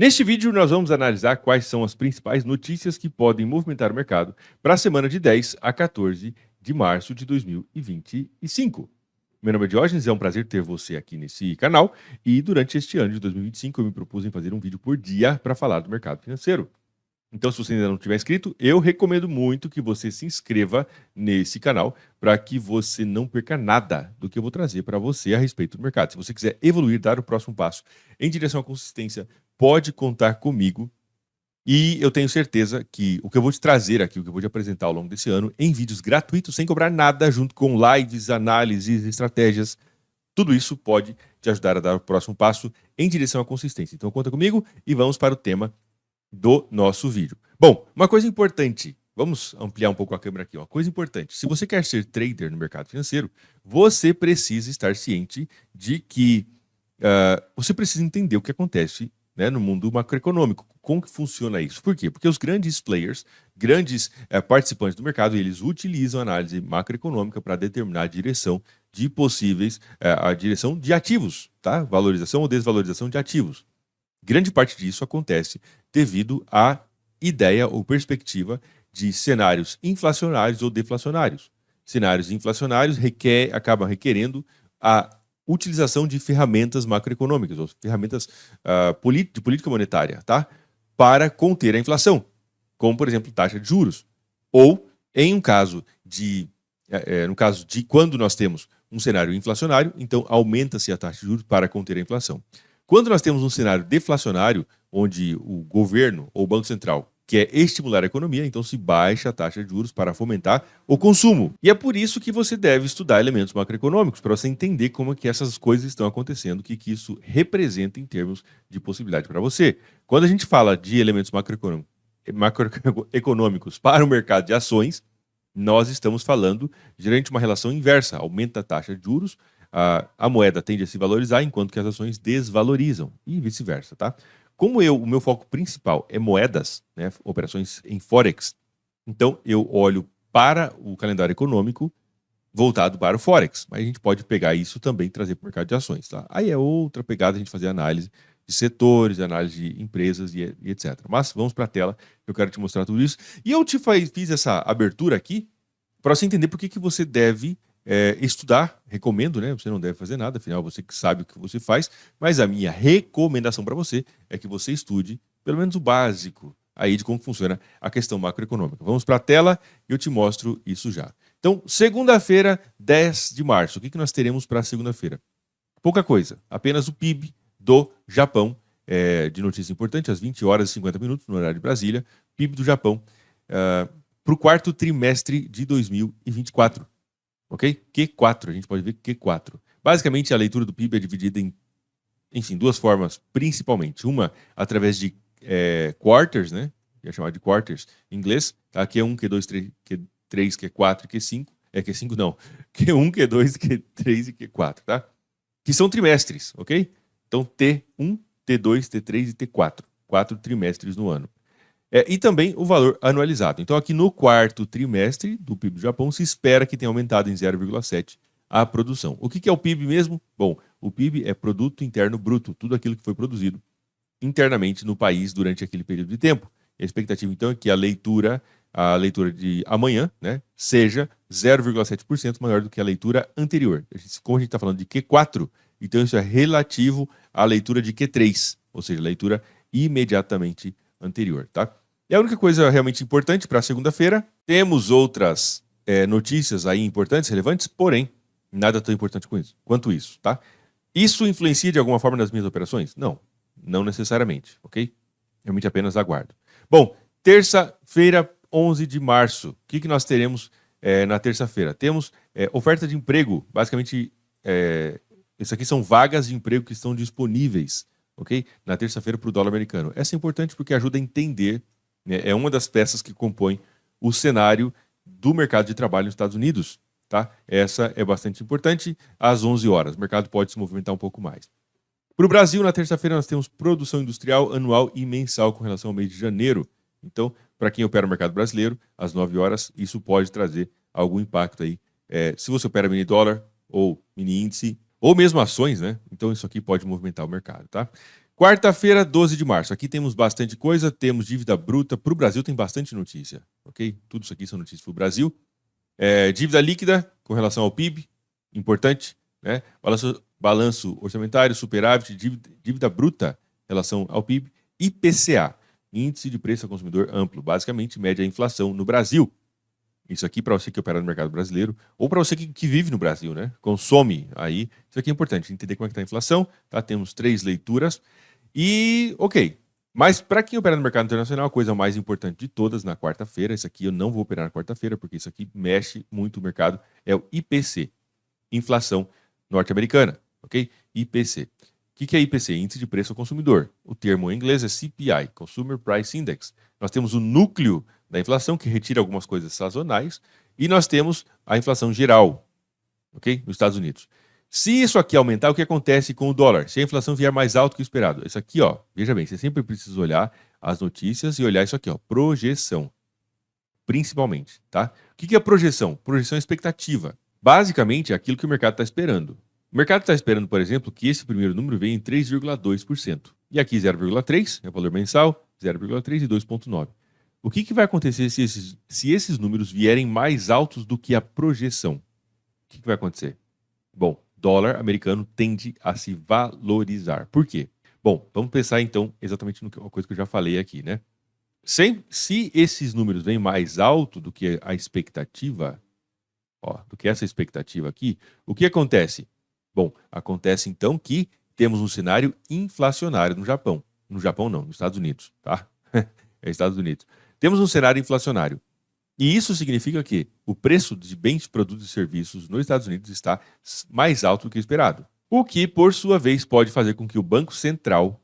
Neste vídeo, nós vamos analisar quais são as principais notícias que podem movimentar o mercado para a semana de 10 a 14 de março de 2025. Meu nome é Diógenes, é um prazer ter você aqui nesse canal e durante este ano de 2025 eu me propus em fazer um vídeo por dia para falar do mercado financeiro. Então, se você ainda não tiver inscrito, eu recomendo muito que você se inscreva nesse canal para que você não perca nada do que eu vou trazer para você a respeito do mercado. Se você quiser evoluir, dar o próximo passo em direção à consistência, pode contar comigo. E eu tenho certeza que o que eu vou te trazer aqui, o que eu vou te apresentar ao longo desse ano, em vídeos gratuitos, sem cobrar nada, junto com lives, análises, estratégias, tudo isso pode te ajudar a dar o próximo passo em direção à consistência. Então, conta comigo e vamos para o tema do nosso vídeo. Bom, uma coisa importante, vamos ampliar um pouco a câmera aqui, uma coisa importante, se você quer ser trader no mercado financeiro, você precisa estar ciente de que você precisa entender o que acontece, né, no mundo macroeconômico, como que funciona isso. Por quê? Porque os grandes players, grandes participantes do mercado, eles utilizam a análise macroeconômica para determinar a direção de possíveis, a direção de ativos, tá? Valorização ou desvalorização de ativos. Grande parte disso acontece devido à ideia ou perspectiva de cenários inflacionários ou deflacionários. Cenários inflacionários acabam requerendo a utilização de ferramentas macroeconômicas, ou ferramentas de política monetária, tá? Para conter a inflação, como, por exemplo, taxa de juros. Ou, no caso de quando nós temos um cenário inflacionário, então aumenta-se a taxa de juros para conter a inflação. Quando nós temos um cenário deflacionário, onde o governo ou o Banco Central quer estimular a economia, então se baixa a taxa de juros para fomentar o consumo. E é por isso que você deve estudar elementos macroeconômicos, para você entender como é que essas coisas estão acontecendo, o que isso representa em termos de possibilidade para você. Quando a gente fala de elementos macroeconômicos para o mercado de ações, nós estamos falando geralmente de uma relação inversa, aumenta a taxa de juros, a moeda tende a se valorizar, enquanto que as ações desvalorizam, e vice-versa, tá? Como o meu foco principal é moedas, né, operações em Forex, então eu olho para o calendário econômico voltado para o Forex, mas a gente pode pegar isso também e trazer para o mercado de ações, tá? Aí é outra pegada a gente fazer análise de setores, análise de empresas e etc. Mas vamos para a tela, eu quero te mostrar tudo isso. E eu fiz essa abertura aqui para você entender por que você deve estudar, recomendo, né? Você não deve fazer nada, afinal você que sabe o que você faz, mas a minha recomendação para você é que você estude pelo menos o básico aí de como funciona a questão macroeconômica. Vamos para a tela e eu te mostro isso já. Então, segunda-feira, 10 de março, o que nós teremos para segunda-feira? Pouca coisa, apenas o PIB do Japão, de notícia importante, às 20 horas e 50 minutos, no horário de Brasília, PIB do Japão, para o quarto trimestre de 2024. Ok? Q4, a gente pode ver Q4. Basicamente, a leitura do PIB é dividida em, enfim, duas formas, principalmente. Uma, através de quarters, né? Ia chamar de quarters em inglês. Tá? Q1, Q2, Q3, Q4 e Q5. Q5 não. Q1, Q2, Q3 e Q4, tá? Que são trimestres, ok? Então, T1, T2, T3 e T4. 4 trimestres no ano. E também o valor anualizado. Então, aqui no quarto trimestre do PIB do Japão, se espera que tenha aumentado em 0,7% a produção. O que é o PIB mesmo? Bom, o PIB é Produto Interno Bruto, tudo aquilo que foi produzido internamente no país durante aquele período de tempo. A expectativa, então, é que a leitura de amanhã, né, seja 0,7% maior do que a leitura anterior. Como a gente está falando de Q4, então isso é relativo à leitura de Q3, ou seja, leitura imediatamente anterior, tá? É a única coisa realmente importante para segunda-feira. Temos outras notícias aí importantes, relevantes, porém, nada tão importante quanto isso, tá? Isso influencia de alguma forma nas minhas operações? Não necessariamente, ok? Realmente apenas aguardo. Bom, terça-feira, 11 de março. O que nós teremos na terça-feira? Temos oferta de emprego, basicamente, isso aqui são vagas de emprego que estão disponíveis, ok? Na terça-feira para o dólar americano. Essa é importante porque ajuda a entender, né, é uma das peças que compõe o cenário do mercado de trabalho nos Estados Unidos, tá? Essa é bastante importante. Às 11 horas, o mercado pode se movimentar um pouco mais. Para o Brasil, na terça-feira, nós temos produção industrial anual e mensal com relação ao mês de janeiro. Então, para quem opera no mercado brasileiro, às 9 horas, isso pode trazer algum impacto aí. Se você opera mini dólar ou mini índice, ou mesmo ações, né? Então isso aqui pode movimentar o mercado, tá? Quarta-feira, 12 de março. Aqui temos bastante coisa, temos dívida bruta. Para o Brasil tem bastante notícia, ok? Tudo isso aqui são notícias para o Brasil. Dívida líquida com relação ao PIB, importante, né? Balanço orçamentário, superávit, dívida bruta em relação ao PIB, IPCA, Índice de Preço ao Consumidor Amplo, basicamente mede a inflação no Brasil. Isso aqui para você que opera no mercado brasileiro, ou para você que vive no Brasil, né? Consome aí. Isso aqui é importante, entender como é que está a inflação, tá? Temos 3 leituras e, ok. Mas para quem opera no mercado internacional, a coisa mais importante de todas na quarta-feira, isso aqui eu não vou operar na quarta-feira, porque isso aqui mexe muito o mercado, é o IPC, inflação norte-americana, ok? IPC. O que é IPC? Índice de Preço ao Consumidor. O termo em inglês é CPI, Consumer Price Index. Nós temos o núcleo da inflação, que retira algumas coisas sazonais, e nós temos a inflação geral, ok? Nos Estados Unidos. Se isso aqui aumentar, o que acontece com o dólar? Se a inflação vier mais alto que o esperado. Isso aqui, ó, veja bem, você sempre precisa olhar as notícias e olhar isso aqui, ó, projeção. Principalmente, tá? O que é projeção? Projeção é expectativa. Basicamente, é aquilo que o mercado está esperando. O mercado está esperando, por exemplo, que esse primeiro número venha em 3,2%. E aqui 0,3 é o valor mensal, 0,3 e 2,9. O que vai acontecer se esses números vierem mais altos do que a projeção? O que vai acontecer? Bom, dólar americano tende a se valorizar. Por quê? Bom, vamos pensar então exatamente numa coisa que eu já falei aqui, né? Se esses números vêm mais alto do que a expectativa, ó, do que essa expectativa aqui, o que acontece? Bom, acontece então que temos um cenário inflacionário no Japão. No Japão não, nos Estados Unidos, tá? É Estados Unidos. Temos um cenário inflacionário. E isso significa que o preço de bens, produtos e serviços nos Estados Unidos está mais alto do que esperado. O que, por sua vez, pode fazer com que o Banco Central,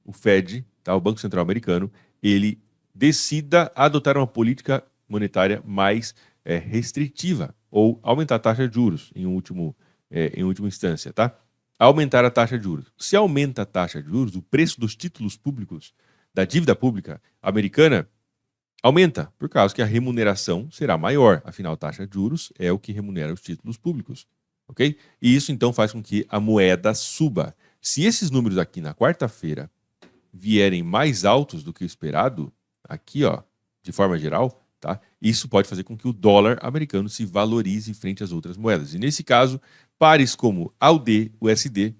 o Fed, tá, o Banco Central americano, ele decida adotar uma política monetária mais restritiva ou aumentar a taxa de juros em última instância, tá? Aumentar a taxa de juros. Se aumenta a taxa de juros, o preço dos títulos públicos, da dívida pública americana, aumenta, por causa que a remuneração será maior. Afinal, a taxa de juros é o que remunera os títulos públicos, ok? E isso, então, faz com que a moeda suba. Se esses números aqui na quarta-feira vierem mais altos do que o esperado, aqui, ó, de forma geral, tá? Isso pode fazer com que o dólar americano se valorize frente às outras moedas. E nesse caso, pares como AUD, USD,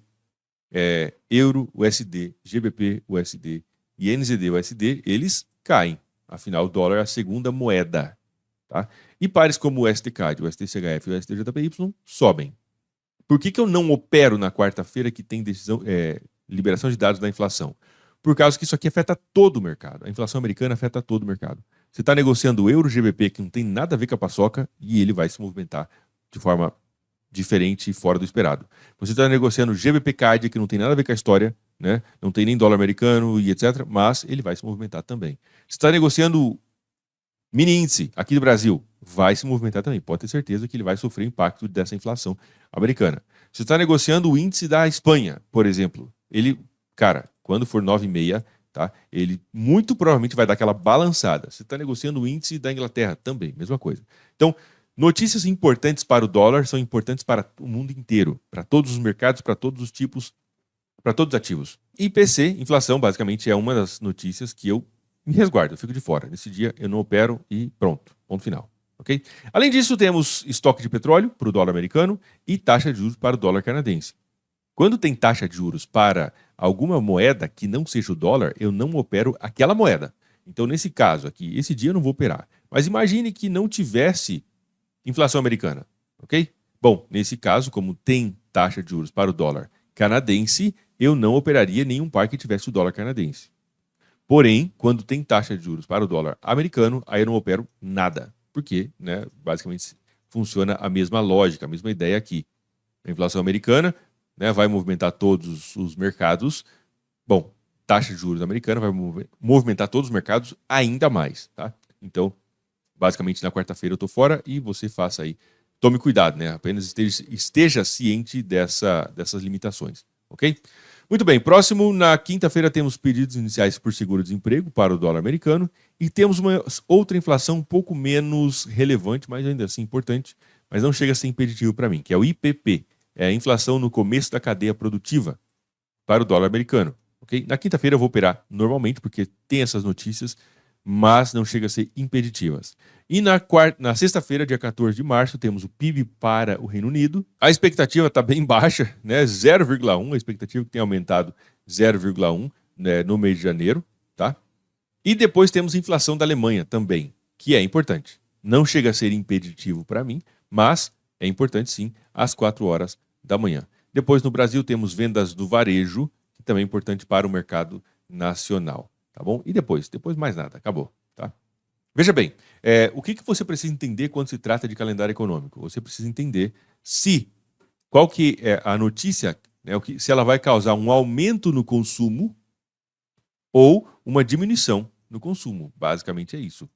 Euro, USD, GBP, USD e NZD, USD, eles caem. Afinal, o dólar é a segunda moeda, tá? E pares como o STCAD, o STCHF e o STJPY sobem. Por que eu não opero na quarta-feira que tem liberação de dados da inflação? Por causa que isso aqui afeta todo o mercado. A inflação americana afeta todo o mercado. Você está negociando o euro GBP, que não tem nada a ver com a paçoca, e ele vai se movimentar de forma diferente e fora do esperado. Você está negociando o GBP CAD, que não tem nada a ver com a história, né? Não tem nem dólar americano e etc., mas ele vai se movimentar também. Você está negociando mini índice aqui do Brasil, vai se movimentar também. Pode ter certeza que ele vai sofrer impacto dessa inflação americana. Você está negociando o índice da Espanha, por exemplo. Ele, cara, quando for 9,6, tá? Ele muito provavelmente vai dar aquela balançada. Você está negociando o índice da Inglaterra também, mesma coisa. Então, notícias importantes para o dólar são importantes para o mundo inteiro, para todos os mercados, para todos os tipos, para todos os ativos. IPC, inflação, basicamente é uma das notícias que eu me resguardo, eu fico de fora. Nesse dia eu não opero e pronto, ponto final. Okay? Além disso, temos estoque de petróleo para o dólar americano e taxa de juros para o dólar canadense. Quando tem taxa de juros para alguma moeda que não seja o dólar, eu não opero aquela moeda. Então, nesse caso aqui, esse dia eu não vou operar. Mas imagine que não tivesse inflação americana, ok? Bom, nesse caso, como tem taxa de juros para o dólar canadense, eu não operaria nenhum par que tivesse o dólar canadense. Porém, quando tem taxa de juros para o dólar americano, aí eu não opero nada. Porque, né, basicamente funciona a mesma lógica, a mesma ideia aqui. A inflação americana, né, vai movimentar todos os mercados. Bom, taxa de juros americana vai movimentar todos os mercados ainda mais, tá? Então, basicamente na quarta-feira eu estou fora e você faça aí. Tome cuidado, né? Apenas esteja ciente dessas limitações, ok? Muito bem, próximo, na quinta-feira temos pedidos iniciais por seguro-desemprego para o dólar americano e temos uma outra inflação um pouco menos relevante, mas ainda assim importante, mas não chega a ser impeditivo para mim, que é o IPP, é a inflação no começo da cadeia produtiva para o dólar americano, ok? Na quinta-feira eu vou operar normalmente, porque tem essas notícias, mas não chega a ser impeditivas. E na sexta-feira, dia 14 de março, temos o PIB para o Reino Unido. A expectativa está bem baixa, né? 0,1, a expectativa que tem aumentado 0,1, né, no mês de janeiro, tá? E depois temos a inflação da Alemanha também, que é importante. Não chega a ser impeditivo para mim, mas é importante sim, às 4 horas da manhã. Depois no Brasil temos vendas do varejo, que também é importante para o mercado nacional, tá bom? E depois mais nada, acabou, tá? Veja bem, o que você precisa entender quando se trata de calendário econômico? Você precisa entender qual que é a notícia, né, se ela vai causar um aumento no consumo ou uma diminuição no consumo. Basicamente é isso.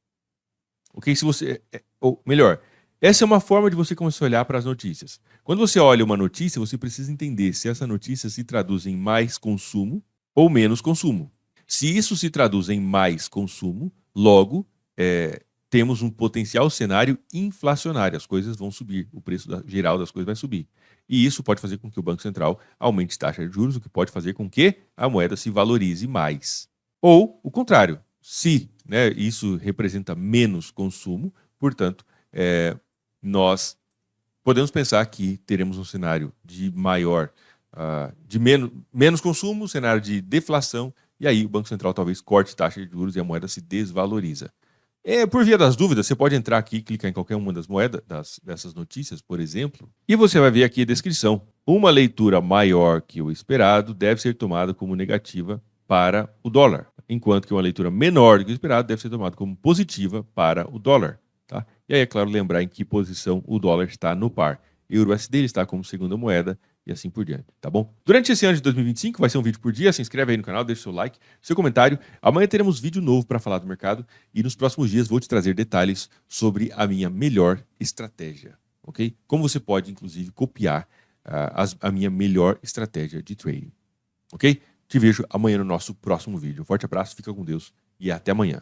Ok? Se você, ou melhor, essa é uma forma de você começar a olhar para as notícias. Quando você olha uma notícia, você precisa entender se essa notícia se traduz em mais consumo ou menos consumo. Se isso se traduz em mais consumo, logo temos um potencial cenário inflacionário. As coisas vão subir, o preço geral das coisas vai subir. E isso pode fazer com que o Banco Central aumente a taxa de juros, o que pode fazer com que a moeda se valorize mais. Ou o contrário, se, né, isso representa menos consumo, portanto, nós podemos pensar que teremos um cenário de menos consumo, cenário de deflação, e aí o Banco Central talvez corte taxa de juros e a moeda se desvaloriza. Por via das dúvidas, você pode entrar aqui e clicar em qualquer uma das moedas, dessas notícias, por exemplo, e você vai ver aqui a descrição. Uma leitura maior que o esperado deve ser tomada como negativa para o dólar, enquanto que uma leitura menor do que o esperado deve ser tomada como positiva para o dólar. Tá? E aí, é claro, lembrar em que posição o dólar está no par. Euro-USD está como segunda moeda e assim por diante, tá bom? Durante esse ano de 2025 vai ser um vídeo por dia, se inscreve aí no canal, deixa seu like, seu comentário. Amanhã teremos vídeo novo para falar do mercado e nos próximos dias vou te trazer detalhes sobre a minha melhor estratégia, ok? Como você pode, inclusive, copiar a minha melhor estratégia de trading, ok? Te vejo amanhã no nosso próximo vídeo. Um forte abraço, fica com Deus e até amanhã.